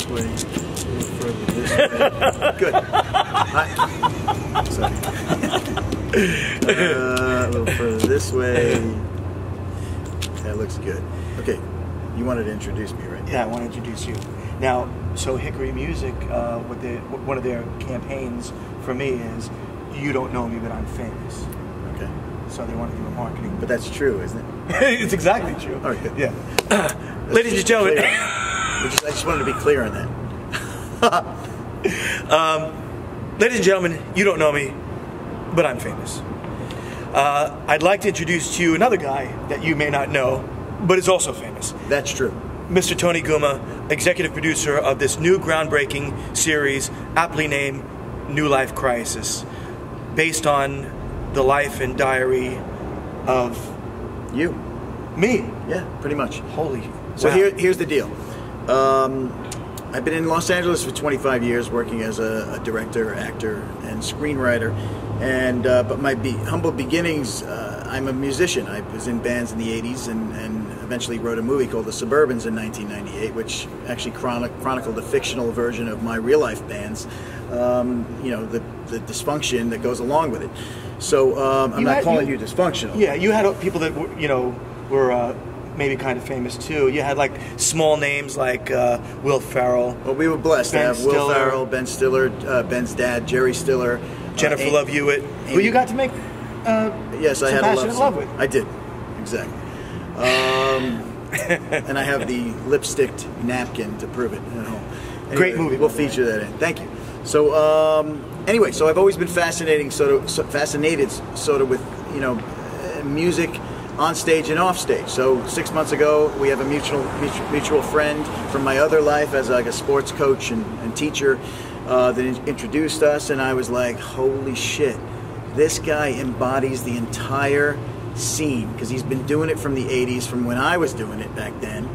this way, a little further this way. Good. Sorry. A little further this way. That looks good. Okay, you wanted to introduce me, right? Yeah, I want to introduce you. Now, so Hickory Music, one of their campaigns for me is, you don't know me, but I'm famous. Okay. So they want to do a marketing. But that's true, isn't it? It's exactly true. All right, good. Yeah. Ladies and gentlemen. I just wanted to be clear on that. Ladies and gentlemen, you don't know me, but I'm famous. I'd like to introduce to you another guy that you may not know, but is also famous. That's true. Mr. Tony Guma, executive producer of this new groundbreaking series, aptly named New Life Crisis, based on the life and diary of you. Me. Yeah, pretty much. Holy. So wow. here's the deal. I've been in Los Angeles for 25 years, working as a director, actor, and screenwriter. And but my humble beginnings, I'm a musician. I was in bands in the 80s and eventually wrote a movie called The Suburbans in 1998, which actually chronicled a fictional version of my real-life bands. You know, the dysfunction that goes along with it. So I'm not calling you dysfunctional. Yeah, you had people that were maybe kind of famous too. You had like small names like Will Ferrell. Well, we were blessed to have Will Ferrell, Ben Stiller, Ben's dad, Jerry Stiller, Jennifer Love Hewitt, who you got to make yes, I had a love with. I did, exactly. And I have the lipsticked napkin to prove it at home. Anyway, great movie. We'll feature that in. Thank you. So anyway, so I've always been fascinated sort of with music on stage and off stage. So 6 months ago, we have a mutual friend from my other life as like a sports coach and teacher that introduced us, and I was like, holy shit, this guy embodies the entire scene, because he's been doing it from the 80s, from when I was doing it back then,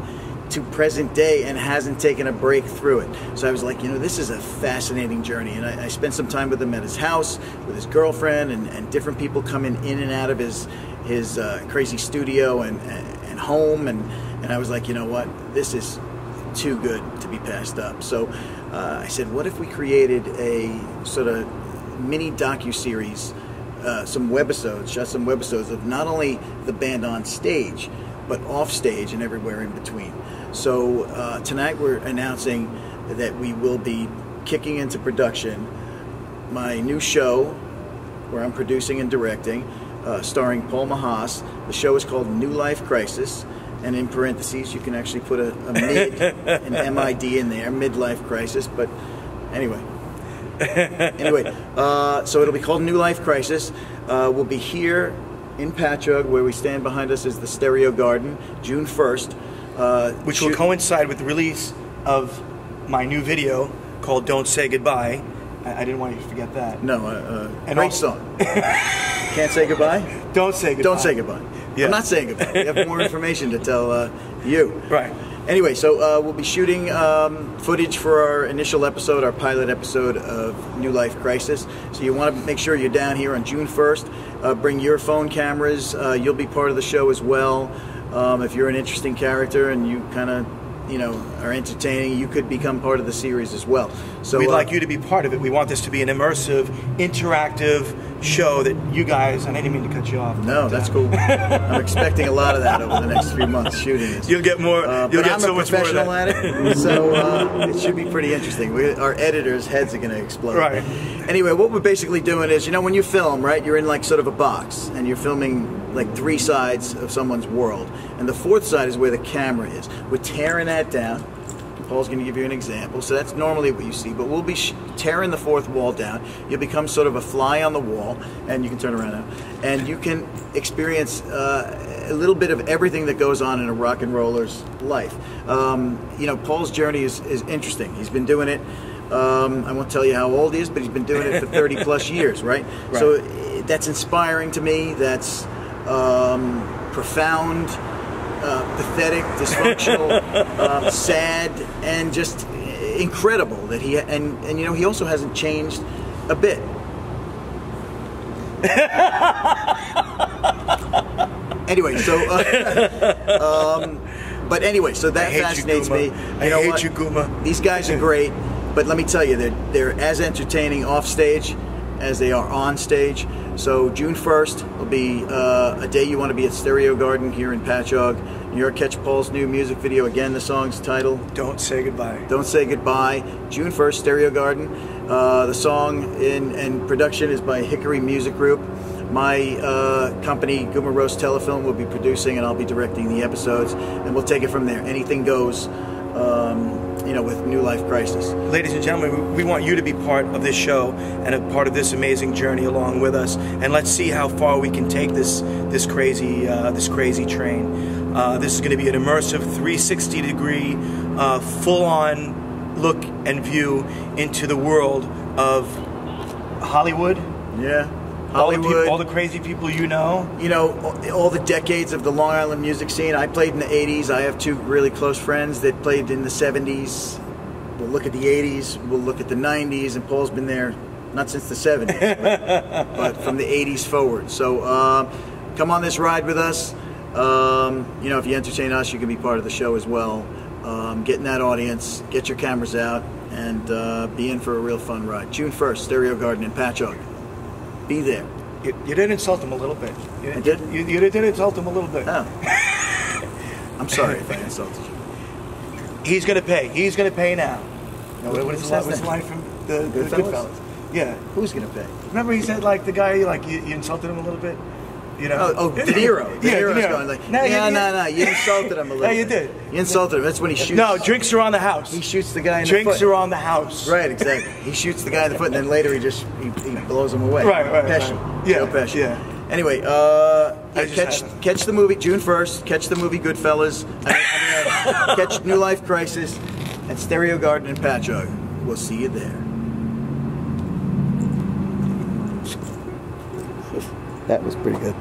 to present day, and hasn't taken a break through it. So I was like, this is a fascinating journey. And I spent some time with him at his house, with his girlfriend, and different people coming in and out of his crazy studio and home. And I was like, you know what? This is too good to be passed up. So I said, what if we created a sort of mini docu-series, shot some webisodes of not only the band on stage, but off stage and everywhere in between. So tonight we're announcing that we will be kicking into production my new show, where I'm producing and directing, starring Paul Mahass. The show is called New Life Crisis, and in parentheses you can actually put a mid, an M-I-D in there, midlife crisis. But anyway, so it'll be called New Life Crisis. We'll be here in Patchogue, where we stand behind us is the Stereo Garden, June 1st. Which will coincide with the release of my new video called Don't Say Goodbye. I didn't want you to forget that. No, great song. Can't say goodbye? Don't say goodbye. Don't say goodbye. Yeah. I'm not saying goodbye. We have more information to tell you. Right. Anyway, so we'll be shooting footage for our initial episode, our pilot episode of New Life Crisis. So you want to make sure you're down here on June 1st. Bring your phone cameras. You'll be part of the show as well. If you're an interesting character and you kind of, are entertaining, you could become part of the series as well. So we'd like you to be part of it. We want this to be an immersive, interactive show that you guys, and I didn't mean to cut you off. No, that's cool. I'm expecting a lot of that over the next few months shooting this. You'll get more. You'll get so much more of that. I'm a professional at it, so it should be pretty interesting. Our editors' heads are going to explode. Right. Anyway, what we're basically doing is, when you film, right, you're in like sort of a box, and you're filming like 3 sides of someone's world, and the 4th side is where the camera is. We're tearing that down. Paul's going to give you an example. So that's normally what you see, but we'll be tearing the 4th wall down. You'll become sort of a fly on the wall, and you can turn around now, and you can experience a little bit of everything that goes on in a rock and roller's life. Paul's journey is interesting. He's been doing it. I won't tell you how old he is, but he's been doing it for 30 plus years, right? So that's inspiring to me. That's profound, pathetic, dysfunctional, sad, and just incredible that he he also hasn't changed a bit. Anyway, so But anyway, so that fascinates me. I hate you, Guma. These guys are great, but let me tell you, they're as entertaining off stage as they are on stage. So June 1st will be a day you want to be at Stereo Garden here in Patchogue. You're going to catch Paul's new music video. Again, the song's title, Don't Say Goodbye. Don't Say Goodbye. June 1st, Stereo Garden. The song and production is by Hickory Music Group. My company, Guma Roast Telefilm, will be producing, and I'll be directing the episodes, and we'll take it from there. Anything goes, with New Life Crisis. Ladies and gentlemen, we want you to be part of this show and a part of this amazing journey along with us, and let's see how far we can take this crazy train. This is going to be an immersive 360-degree, full-on look and view into the world of Hollywood. Yeah. Hollywood, all the crazy people you know. You know, all the decades of the Long Island music scene. I played in the 80s. I have two really close friends that played in the 70s. We'll look at the 80s. We'll look at the 90s. And Paul's been there, not since the 70s, but from the 80s forward. So come on this ride with us. If you entertain us, you can be part of the show as well. Get in that audience. Get your cameras out. And be in for a real fun ride. June 1st, Stereo Garden in Patchogue. Be there. You did insult him a little bit. I did? You did insult him a little bit. Oh. I'm sorry if I insulted you. He's going to pay. He's going to pay now. What's the that? line from the Goodfellas? Yeah. Who's going to pay? Remember he said, like, the guy, like, you insulted him a little bit? You know? Oh, De Niro. De Niro's De Niro. going like, No, you insulted him a little No, you bit. did. You insulted him. That's when he shoots. No, drinks are on the house. He shoots the guy in the Drinks foot. are on the house. Right, exactly. He shoots the guy in the foot, and then later he blows him away. Right. Pesci. Yeah, Joe Pesci. yeah. Anyway, catch the movie June 1st. Catch the movie Goodfellas. Catch New Life Crisis at Stereo Garden in Patchogue. We'll see you there. That was pretty good.